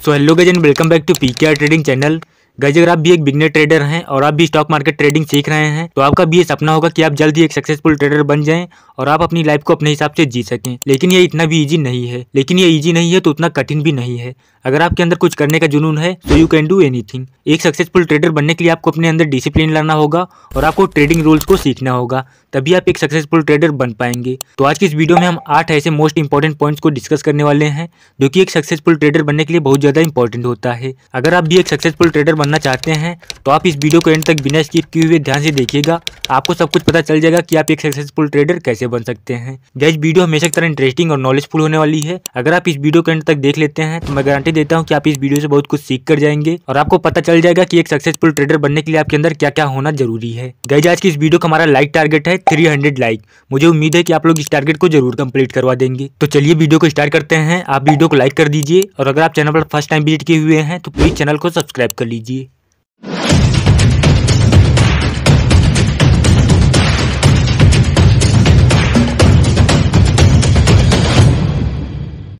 So hello guys and welcome back to PKR trading channel. Guys अगर आप भी एक बिगनर ट्रेडर हैं और आप भी स्टॉक मार्केट ट्रेडिंग सीख रहे हैं तो आपका भी ये सपना होगा कि आप जल्द ही एक सक्सेसफुल ट्रेडर बन जाएं और आप अपनी लाइफ को अपने हिसाब से जी सकें। लेकिन ये इतना भी इजी नहीं है, तो उतना कठिन भी नहीं है। अगर आपके अंदर कुछ करने का जुनून है तो यू कैन डू एनीथिंग। एक सक्सेसफुल ट्रेडर बनने के लिए आपको अपने अंदर डिसिप्लिन लाना होगा और आपको ट्रेडिंग रूल्स को सीखना होगा, तभी आप एक सक्सेसफुल ट्रेडर बन पाएंगे। तो आज की इस वीडियो में हम 8 ऐसे मोस्ट इंपॉर्टेंट पॉइंट्स को डिस्कस करने वाले हैं जो कि एक सक्सेसफुल ट्रेडर बनने के लिए बहुत ज़्यादा इंपॉर्टेंट होता है। अगर आप भी एक सक्सेसफुल ट्रेडर बनना चाहते हैं तो आप इस वीडियो को एंड तक बिना स्किप किए हुए ध्यान से देखिएगा, आपको सब कुछ पता चल जाएगा कि आप एक सक्सेसफुल ट्रेडर कैसे बन सकते हैं। गाइस वीडियो हमेशा की तरह इंटरेस्टिंग और नॉलेजफुल होने वाली है। अगर आप इस वीडियो को एंड तक देख लेते हैं तो मैं गारंटी देता हूं कि आप इस वीडियो से बहुत कुछ सीख कर जाएंगे और आपको पता चल जाएगा कि एक सक्सेसफुल ट्रेडर बनने के लिए आपके अंदर क्या क्या होना जरूरी है। गाइस आज की इस वीडियो का हमारा लाइक टारगेट है 300 लाइक। मुझे उम्मीद है कि आप लोग इस टारगेट को जरूर कंप्लीट करवा देंगे। तो चलिए वीडियो को स्टार्ट करते हैं। आप वीडियो को लाइक कर दीजिए और अगर आप चैनल पर फर्स्ट टाइम विजिट किए हुए हैं तो प्लीज चैनल को सब्सक्राइब कर लीजिए।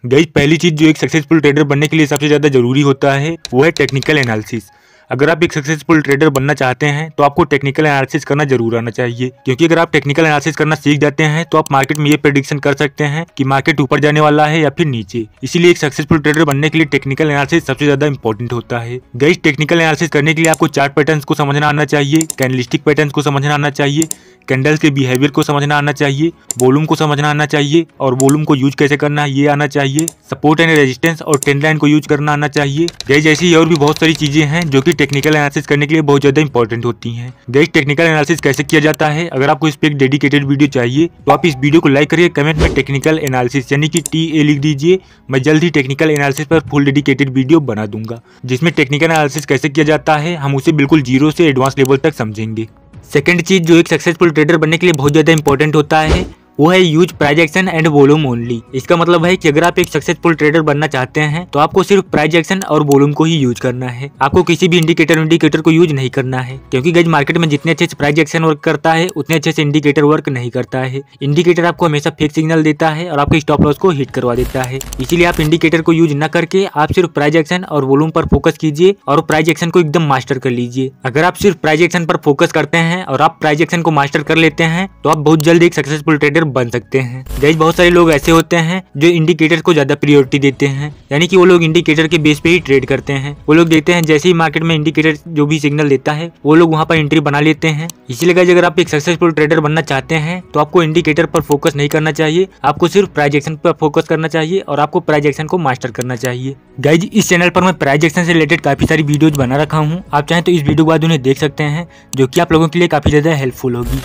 गाइस पहली चीज जो एक सक्सेसफुल ट्रेडर बनने के लिए सबसे ज्यादा जरूरी होता है वो है टेक्निकल एनालिसिस। अगर आप एक सक्सेसफुल ट्रेडर बनना चाहते हैं तो आपको टेक्निकल एनालिसिस करना जरूर आना चाहिए, क्योंकि अगर आप टेक्निकल एनालिसिस करना सीख जाते हैं तो आप मार्केट में ये प्रेडिक्शन कर सकते हैं कि मार्केट ऊपर जाने वाला है या फिर नीचे। इसीलिए एक सक्सेसफुल ट्रेडर बनने के लिए टेक्निकल एनालिसिस सबसे ज्यादा इंपॉर्टेंट होता है। गाइस टेक्निकल एनालिसिस करने के लिए आपको चार्ट पैटर्न्स को समझना आना चाहिए, कैंडलस्टिक पैटर्न्स को समझना आना चाहिए, कैंडल्स के बिहेवियर को समझना आना चाहिए, वॉल्यूम को समझना आना चाहिए और वॉल्यूम को यूज कैसे करना है ये आना चाहिए, सपोर्ट एंड रेजिस्टेंस और ट्रेंड लाइन को यूज करना आना चाहिए। गाइस ऐसी और भी बहुत सारी चीजें हैं जो कि टेक्निकल एनालिसिस करने के लिए बहुत ज्यादा इंपॉर्टेंट होती हैं। गाइस टेक्निकल एनालिसिस कैसे किया जाता है, अगर आपको इस पे एक डेडिकेटेड वीडियो चाहिए तो आप इस वीडियो को लाइक करिए, कमेंट में टेक्निकल एनालिसिस यानी कि TA लिख दीजिए। मैं जल्द ही टेक्निकल एनालिसिस पर फुल डेडिकेटेड वीडियो बना दूंगा जिसमें टेक्निकल एनालिसिस कैसे किया जाता है हम उसे बिल्कुल जीरो से एडवांस लेवल तक समझेंगे। सेकंड चीज जो एक सक्सेसफुल ट्रेडर बनने के लिए बहुत ज्यादा इंपॉर्टेंट होता है वो है use price action and volume only. इसका मतलब है कि अगर आप एक सक्सेसफुल ट्रेडर बनना चाहते हैं तो आपको सिर्फ प्राइस एक्शन और वॉल्यूम को ही यूज करना है। आपको किसी भी इंडिकेटर को यूज नहीं करना है, क्योंकि गाइस मार्केट में जितने अच्छे से प्राइस एक्शन वर्क करता है उतने अच्छे से इंडिकेटर वर्क नहीं करता है। इंडिकेटर आपको हमेशा फेक सिग्नल देता है और आपके स्टॉप लॉस को हिट करवा देता है। इसीलिए आप इंडिकेटर को यूज न करके आप सिर्फ प्राइस एक्शन और वॉल्यूम पर फोकस कीजिए और प्राइस एक्शन को एकदम मास्टर कर लीजिए। अगर आप सिर्फ प्राइस एक्शन पर फोकस करते हैं और आप प्राइस एक्शन को मास्टर कर लेते हैं तो आप बहुत जल्द एक सक्सेसफुल ट्रेडर बन सकते हैं। गाइस बहुत सारे लोग ऐसे होते हैं जो इंडिकेटर को ज्यादा प्रायोरिटी देते हैं, यानी कि वो लोग इंडिकेटर के बेस पे ही ट्रेड करते हैं। वो लोग देखते हैं जैसे ही मार्केट में इंडिकेटर जो भी सिग्नल देता है वो लोग वहां पर एंट्री बना लेते हैं। इसीलिए गाइस अगर आप एक सक्सेसफुल ट्रेडर बनना चाहते हैं तो आपको इंडिकेटर पर फोकस नहीं करना चाहिए, आपको सिर्फ प्राइस एक्शन पर फोकस करना चाहिए और आपको प्राइस एक्शन को मास्टर करना चाहिए। गाइस इस चैनल पर मैं प्राइस एक्शन से रिलेटेड काफी सारी वीडियोज बना रखा हूँ, आप चाहें तो इस वीडियो के बाद उन्हें देख सकते हैं, जो कि आप लोगों के लिए काफी ज्यादा हेल्पफुल होगी।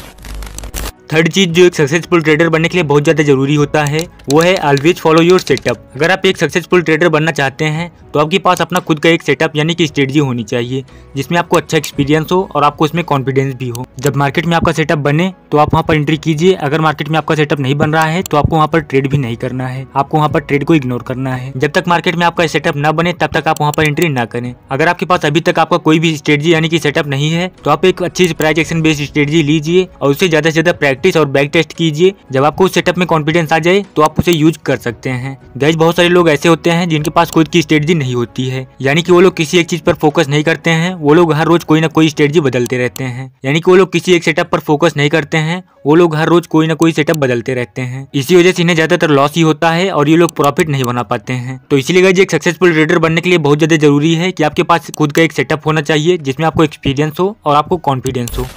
थर्ड चीज जो एक सक्सेसफुल ट्रेडर बनने के लिए बहुत ज्यादा जरूरी होता है वो है ऑलवेज फॉलो योर सेटअप। अगर आप एक सक्सेसफुल ट्रेडर बनना चाहते हैं तो आपके पास अपना खुद का एक सेटअप यानी कि स्ट्रेटजी होनी चाहिए जिसमें आपको अच्छा एक्सपीरियंस हो और आपको उसमें कॉन्फिडेंस भी हो। जब मार्केट में आपका सेटअप बने तो आप वहाँ पर एंट्री कीजिए। अगर मार्केट में आपका सेटअप नहीं बन रहा है तो आपको वहाँ पर ट्रेड भी नहीं करना है, आपको वहाँ पर ट्रेड को इग्नोर करना है। जब तक मार्केट में आपका सेटअप न बने तब तक आप वहाँ पर एंट्री ना करें। अगर आपके पास अभी तक आपका कोई भी स्ट्रेटजी यानी कि सेटअप नहीं है तो आप एक अच्छी प्राइस एक्शन बेस्ड स्ट्रेटजी लीजिए और उससे ज्यादा से ज्यादा प्रैक्टिस और बैक टेस्ट कीजिए। जब आपको उस सेटअप में कॉन्फिडेंस आ जाए तो आप उसे यूज कर सकते हैं। गाइस बहुत सारे लोग ऐसे होते हैं जिनके पास खुद की स्ट्रेटजी नहीं होती है, यानी कि वो लोग किसी एक चीज पर फोकस नहीं करते हैं, वो लोग हर रोज कोई ना कोई स्ट्रेटजी बदलते रहते हैं। यानी कि वो लोग किसी एक सेटअप पर फोकस नहीं करते हैं, वो लोग हर रोज कोई ना कोई सेटअप बदलते रहते हैं। इसी वजह से इन्हें ज्यादातर लॉस ही होता है और ये लोग प्रॉफिट नहीं बना पाते हैं। तो इसीलिए गाइस एक सक्सेसफुल ट्रेडर बनने के लिए बहुत ज्यादा जरूरी है कि आपके पास खुद का एक सेटअप होना चाहिए जिसमें आपको एक्सपीरियंस हो और आपको कॉन्फिडेंस हो।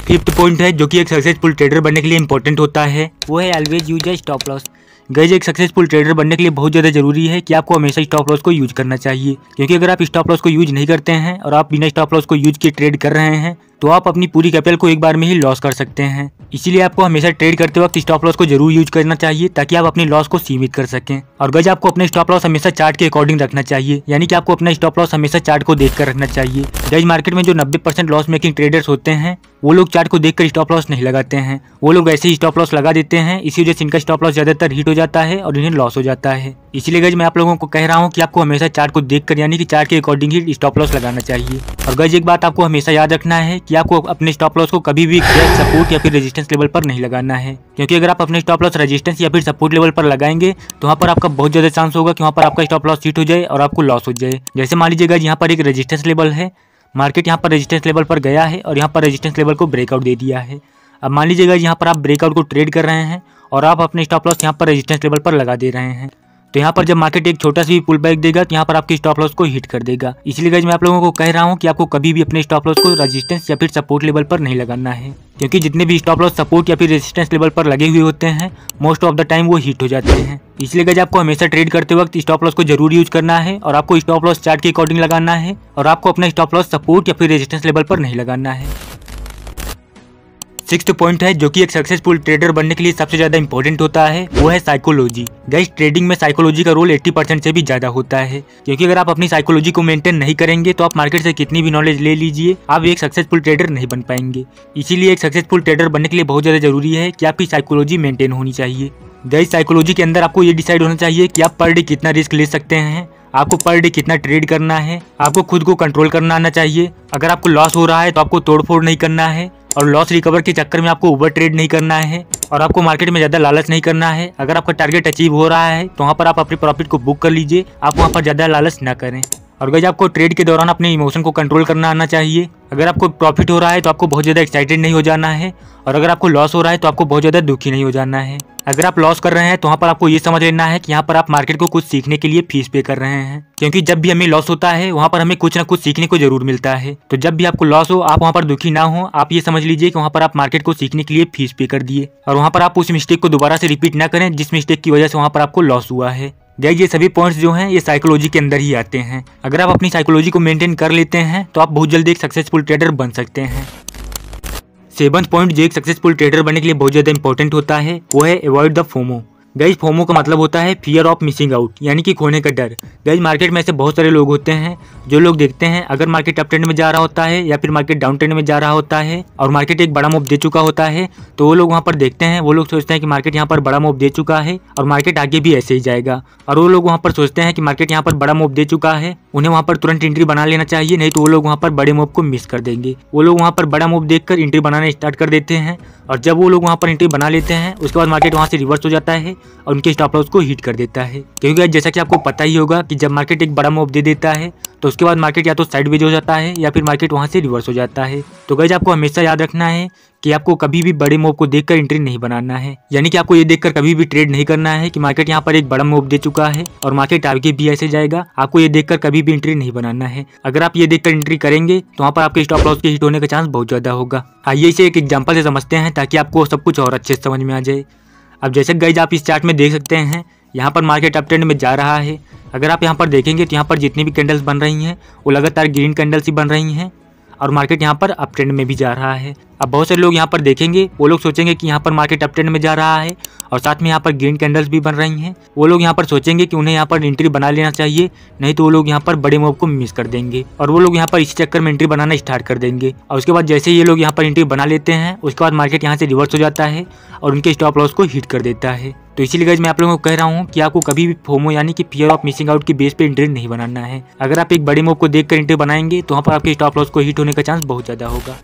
फिफ्थ पॉइंट है जो कि एक सक्सेसफुल ट्रेडर बनने के लिए इंपॉर्टेंट होता है वो है always use a stop loss. Guys एक सक्सेसफुल ट्रेडर बनने के लिए बहुत ज्यादा जरूरी है कि आपको हमेशा स्टॉप लॉस को यूज करना चाहिए, क्योंकि अगर आप स्टॉप लॉस को यूज नहीं करते हैं और आप बिना स्टॉप लॉस को यूज किए ट्रेड कर रहे हैं तो आप अपनी पूरी कैपिटल को एक बार में ही लॉस कर सकते हैं। इसीलिए आपको हमेशा ट्रेड करते वक्त स्टॉप लॉस को जरूर यूज करना चाहिए ताकि आप अपनी लॉस को सीमित कर सकें। और गाइस आपको अपने स्टॉप लॉस हमेशा चार्ट के अकॉर्डिंग रखना चाहिए, यानी कि आपको अपना स्टॉप लॉस हमेशा चार्ट को देखकर रखना चाहिए। गाइस मार्केट में जो 90% लॉस मेकिंग ट्रेडर्स होते हैं वो लोग चार्ट को देखकर स्टॉप लॉस नहीं लगाते हैं, वो लोग ऐसे ही स्टॉप लॉस लगा देते हैं। इसी वजह से इनका स्टॉप लॉस ज्यादातर हिट हो जाता है और इन्हें लॉस हो जाता है। इसीलिए गाइस मैं आप लोगों को कह रहा हूँ कि आपको हमेशा चार्ट को देखकर यानी कि चार्ट के अकॉर्डिंग ही स्टॉप लॉस लगाना चाहिए। और गाइस एक बात आपको हमेशा याद रखना है कि आपको अपने स्टॉप लॉस को कभी भी सपोर्ट या फिर रेजिस्टेंस लेवल पर नहीं लगाना है, क्योंकि अगर आप अपने स्टॉप लॉस रेजिस्टेंस या फिर सपोर्ट लेवल पर लगाएंगे तो वहाँ पर आपका बहुत ज्यादा चांस होगा कि वहाँ पर आपका स्टॉप लॉस हिट हो जाए और आपको लॉस हो जाए। जैसे मान लीजिए गाइस यहाँ पर एक रेजिस्टेंस लेवल है, मार्केट यहाँ पर रेजिस्टेंस लेवल पर गया है और यहाँ पर रेजिस्टेंस लेवल को ब्रेकआउट दे दिया है। अब मान लीजिएगा यहाँ पर आप ब्रेकआउट को ट्रेड कर रहे हैं और आप अपने स्टॉप लॉस यहाँ पर रेजिस्टेंस लेवल पर लगा दे रहे हैं, तो यहाँ पर जब मार्केट एक छोटा सा भी पुल बैक देगा तो यहाँ पर आपके स्टॉप लॉस को हिट कर देगा। इसलिए गाइस मैं आप लोगों को कह रहा हूँ कि आपको कभी भी अपने स्टॉप लॉस को रेजिस्टेंस या फिर सपोर्ट लेवल पर नहीं लगाना है, क्योंकि जितने भी स्टॉप लॉस सपोर्ट या फिर रेजिस्टेंस लेवल पर लगे हुए होते हैं मोस्ट ऑफ द टाइम वो हिट हो जाते हैं। इसलिए गाइस आपको हमेशा ट्रेड करते वक्त स्टॉप लॉस को जरूर यूज करना है और आपको स्टॉप लॉस चार्ट के अकॉर्डिंग लगाना है और आपको अपना स्टॉप लॉस सपोर्ट या फिर रेजिस्टेंस लेवल पर नहीं लगाना है। सिक्स्थ पॉइंट है जो कि एक सक्सेसफुल ट्रेडर बनने के लिए सबसे ज्यादा इंपॉर्टेंट होता है, वो है साइकोलॉजी। गाइस ट्रेडिंग में साइकोलॉजी का रोल 80% से भी ज्यादा होता है, क्योंकि अगर आप अपनी साइकोलॉजी को मेंटेन नहीं करेंगे तो आप मार्केट से कितनी भी नॉलेज ले लीजिए आप एक सक्सेसफुल ट्रेडर नहीं बन पाएंगे। इसीलिए एक सक्सेसफुल ट्रेडर बनने के लिए बहुत ज्यादा जरूरी है कि आपकी साइकोलॉजी मेंटेन होनी चाहिए। गाइस साइकोलॉजी के अंदर आपको ये डिसाइड होना चाहिए कि आप पर डे कितना रिस्क ले सकते हैं, आपको पर डे कितना ट्रेड करना है, आपको खुद को कंट्रोल करना आना चाहिए। अगर आपको लॉस हो रहा है तो आपको तोड़फोड़ नहीं करना है और लॉस रिकवर के चक्कर में आपको ओवर ट्रेड नहीं करना है और आपको मार्केट में ज्यादा लालच नहीं करना है। अगर आपका टारगेट अचीव हो रहा है तो वहाँ पर आप अपने प्रॉफिट को बुक कर लीजिए, आप वहाँ पर ज्यादा लालच ना करें। और गाइस आपको ट्रेड के दौरान अपने इमोशन को कंट्रोल करना आना चाहिए। अगर आपको प्रॉफिट हो रहा है तो आपको बहुत ज्यादा एक्साइटेड नहीं हो जाना है और अगर आपको लॉस हो रहा है तो आपको बहुत ज्यादा दुखी नहीं हो जाना है। अगर आप लॉस कर रहे हैं तो वहाँ पर आपको ये समझ लेना है कि यहाँ पर आप मार्केट को कुछ सीखने के लिए फीस पे कर रहे हैं, क्योंकि जब भी हमें लॉस होता है वहाँ पर हमें कुछ ना कुछ सीखने को जरूर मिलता है। तो जब भी आपको लॉस हो आप वहाँ पर दुखी ना हो, आप ये समझ लीजिए कि वहाँ पर आप मार्केट को सीखने के लिए फीस पे कर दिए और वहाँ पर आप उस मिस्टेक को दोबारा से रिपीट ना करें जिस मिस्टेक की वजह से वहाँ पर आपको लॉस हुआ है। गाइस ये सभी पॉइंट्स जो हैं ये साइकोलॉजी के अंदर ही आते हैं। अगर आप अपनी साइकोलॉजी को मेंटेन कर लेते हैं तो आप बहुत जल्दी एक सक्सेसफुल ट्रेडर बन सकते हैं। 7th पॉइंट जो एक सक्सेसफुल ट्रेडर बनने के लिए बहुत ज्यादा इंपॉर्टेंट होता है वो है avoid the FOMO. Guys FOMO का मतलब होता है फियर ऑफ मिसिंग आउट, यानी कि खोने का डर। गाइस मार्केट में ऐसे बहुत सारे लोग होते हैं जो लोग देखते हैं अगर मार्केट अप ट्रेंड में जा रहा होता है या फिर मार्केट डाउन ट्रेंड में जा रहा होता है और मार्केट एक बड़ा मूव दे चुका होता है तो वो लोग वहाँ पर देखते हैं, वो लोग सोचते हैं कि मार्केट यहाँ पर बड़ा मूव दे चुका है और मार्केट आगे भी ऐसे ही जाएगा। और वो लोग वहाँ पर सोचते हैं कि मार्केट यहाँ पर बड़ा मूव दे चुका है, उन्हें वहाँ पर तुरंत एंट्री बना लेना चाहिए, नहीं तो वो लोग वहाँ पर बड़े मूव को मिस कर देंगे। वो लोग वहाँ पर बड़ा मूव देखकर एंट्री बनाना स्टार्ट कर देते हैं और जब वो लोग वहाँ पर एंट्री बना लेते हैं उसके बाद मार्केट वहाँ से रिवर्स हो जाता है और उनके स्टॉप लॉस को हिट कर देता है। क्योंकि जैसा कि आपको पता ही होगा कि जब मार्केट एक बड़ा मूव दे देता है तो उसके बाद मार्केट या तो साइडवेज हो जाता है या फिर मार्केट वहाँ से रिवर्स हो जाता है। तो गाइस आपको हमेशा याद रखना है कि आपको कभी भी बड़े मूव को देखकर एंट्री नहीं बनाना है, यानी कि आपको ये देखकर कभी भी ट्रेड नहीं करना है कि मार्केट यहाँ पर एक बड़ा मूव दे चुका है और मार्केट आगे भी ऐसे जाएगा। आपको ये देखकर कभी भी एंट्री नहीं बनाना है। अगर आप ये देखकर एंट्री करेंगे तो वहाँ पर आपके स्टॉप लॉस के हिट होने का चांस बहुत ज्यादा होगा। आइए इसे एक एग्जाम्पल से समझते हैं ताकि आपको सब कुछ और अच्छे से समझ में आ जाए। अब जैसे गाइस आप इस चार्ट में देख सकते हैं यहाँ पर मार्केट अप ट्रेंड में जा रहा है। अगर आप यहाँ पर देखेंगे तो यहाँ पर जितनी भी कैंडल्स बन रही हैं वो लगातार ग्रीन कैंडल्स ही बन रही हैं और मार्केट यहाँ पर अप ट्रेंड में भी जा रहा है। अब बहुत सारे लोग यहाँ पर देखेंगे, वो लोग सोचेंगे कि यहाँ पर मार्केट अप ट्रेंड में जा रहा है और साथ में यहाँ पर ग्रीन कैंडल्स भी बन रही हैं। वो लोग यहाँ पर सोचेंगे कि उन्हें यहाँ पर एंट्री बना लेना चाहिए, नहीं तो वो लोग यहाँ पर बड़े मूव को मिस कर देंगे और वो लोग यहाँ पर इसी चक्कर में एंट्री बनाना स्टार्ट कर देंगे। और उसके बाद जैसे ये लोग यहाँ पर एंट्री बना लेते हैं उसके बाद मार्केट यहाँ से रिवर्स हो जाता है और उनके स्टॉप लॉस को हिट कर देता है। तो इसीलिए गाइस मैं आप लोगों को कह रहा हूँ कि आपको कभी भी फोमो यानी कि फियर ऑफ मिसिंग आउट की बेस पे एंट्री नहीं बनाना है। अगर आप एक बड़े मूव को देखकर एंट्री बनाएंगे तो वहाँ पर आपके स्टॉप लॉस को हिट होने का चांस बहुत ज्यादा होगा।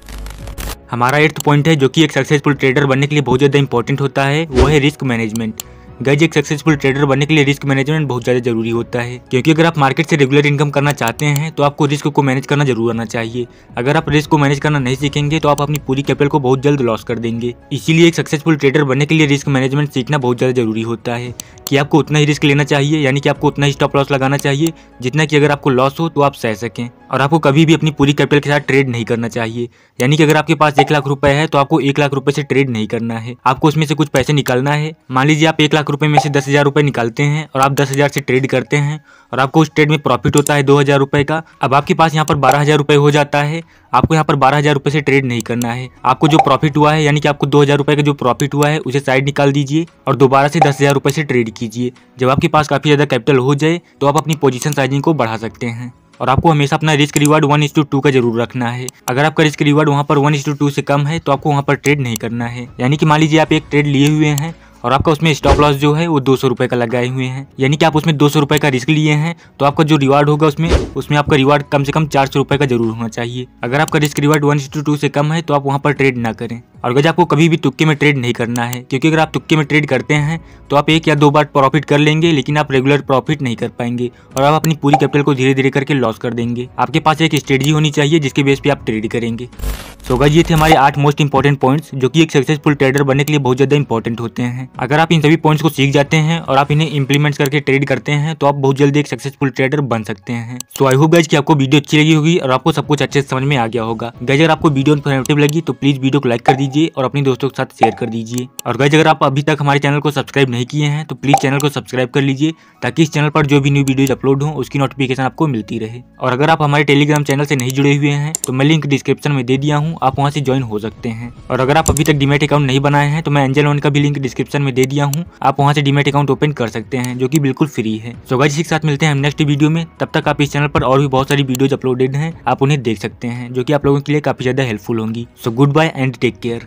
हमारा 8th पॉइंट है जो कि एक सक्सेसफुल ट्रेडर बनने के लिए बहुत ज्यादा इंपॉर्टेंट होता है, वो है रिस्क मैनेजमेंट। गाइस एक सक्सेसफुल ट्रेडर बनने के लिए रिस्क मैनेजमेंट बहुत ज्यादा जरूरी होता है, क्योंकि अगर आप मार्केट से रेगुलर इनकम करना चाहते हैं तो आपको रिस्क को मैनेज करना जरूर आना चाहिए। अगर आप रिस्क को मैनेज करना नहीं सीखेंगे तो आप अपनी पूरी कैपिटल को बहुत जल्द लॉस कर देंगे। इसीलिए एक सक्सेसफुल ट्रेडर बनने के लिए रिस्क मैनेजमेंट सीखना बहुत ज्यादा जरूरी होता है कि आपको उतना ही रिस्क लेना चाहिए, यानी कि आपको उतना ही स्टॉप लॉस लगाना चाहिए जितना कि अगर आपको लॉस हो तो आप सह सकें। और आपको कभी भी अपनी पूरी कैपिटल के साथ ट्रेड नहीं करना चाहिए, यानी कि अगर आपके पास 1 लाख रुपए है तो आपको 1 लाख रुपए से ट्रेड नहीं करना है, आपको उसमें से कुछ पैसे निकालना है। मान लीजिए आप 1 लाख रुपए में से 10,000 रुपए निकालते हैं और आप 10,000 से ट्रेड करते हैं और आपको उस ट्रेड में प्रॉफिट होता है 2,000 रुपए का। अब आपके पास यहाँ पर 12,000 रुपए हो जाता है, आपको यहाँ पर 12,000 रुपए से ट्रेड नहीं करना है। आपको जो प्रॉफिट हुआ है यानी कि आपको 2,000 रुपए का जो प्रॉफिट हुआ है उसे साइड निकाल दीजिए और दोबारा से 10,000 रुपए से ट्रेड कीजिए। जब आपके पास काफी ज्यादा कैपिटल हो जाए तो आप अपनी पोजीशन साइजिंग को बढ़ा सकते हैं। और आपको हमेशा अपना रिस्क रिवार्ड 1:2 का जरूर रखना है। अगर आपका रिस्क रिवार्ड वहाँ पर 1:2 से कम है तो आपको वहाँ पर ट्रेड नहीं करना है। यानी कि मान लीजिए आप एक ट्रेड लिए हुए हैं और आपका उसमें स्टॉप लॉस जो है वो 200 रुपए का लगाए हुए हैं, यानी कि आप उसमें 200 रुपए का रिस्क लिए हैं, तो आपका जो रिवार्ड होगा उसमें आपका रिवार्ड कम से कम 400 रुपए का जरूर होना चाहिए। अगर आपका रिस्क रिवार्ड 1:2 से कम है तो आप वहाँ पर ट्रेड ना करें। और गाइस आपको कभी भी तुक्के में ट्रेड नहीं करना है, क्योंकि अगर आप तुक्के में ट्रेड करते हैं तो आप 1 या 2 बार प्रॉफिट कर लेंगे, लेकिन आप रेगुलर प्रॉफिट नहीं कर पाएंगे और आप अपनी पूरी कैपिटल को धीरे धीरे करके लॉस कर देंगे। आपके पास एक स्ट्रेटजी होनी चाहिए जिसके बेस पे आप ट्रेड करेंगे। सो गाइस ये थे हमारे 8 मोस्ट इंपॉर्टेंट पॉइंट्स जो कि एक सक्सेसफुल ट्रेडर बनने के लिए बहुत ज्यादा इंपॉर्टेंट होते हैं। अगर आप इन सभी पॉइंट्स को सीख जाते हैं और आप इन्हें इंप्लीमेंट करके ट्रेड करते हैं तो आप बहुत जल्दी एक सक्सेसफुल ट्रेडर बन सकते हैं। सो आई होप गाइस कि आपको वीडियो अच्छी लगी होगी और आपको सब कुछ अच्छे से समझ में आ गया होगा। गाइस अगर आपको वीडियो इन्फॉर्मेटिव लगी तो प्लीज वीडियो को लाइक कर दीजिए और अपने दोस्तों के साथ शेयर कर दीजिए। और गाइस अगर आप अभी तक हमारे चैनल को सब्सक्राइब नहीं किए हैं तो प्लीज चैनल को सब्सक्राइब कर लीजिए, ताकि इस चैनल पर जो भी न्यू वीडियोज अपलोड हो उसकी नोटिफिकेशन आपको मिलती रहे। और अगर आप हमारे टेलीग्राम चैनल से नहीं जुड़े हुए हैं तो मैं लिंक डिस्क्रिप्शन में दे दिया हूँ, आप वहाँ से ज्वाइन हो सकते हैं। और अगर आप अभी तक डीमैट अकाउंट नहीं बनाए हैं तो मैं एंजल वन का भी लिंक डिस्क्रिप्शन में दे दिया हूँ, आप वहाँ से डीमैट अकाउंट ओपन कर सकते हैं, जो कि बिल्कुल फ्री है। सो गाइस इसी के साथ मिलते हैं हम नेक्स्ट वीडियो में। तब तक आप इस चैनल पर और भी बहुत सारी वीडियोज अपलोडेड हैं, आप उन्हें देख सकते हैं, जो कि आप लोगों के लिए काफी ज्यादा हेल्पफुल होंगी। So goodbye and take care.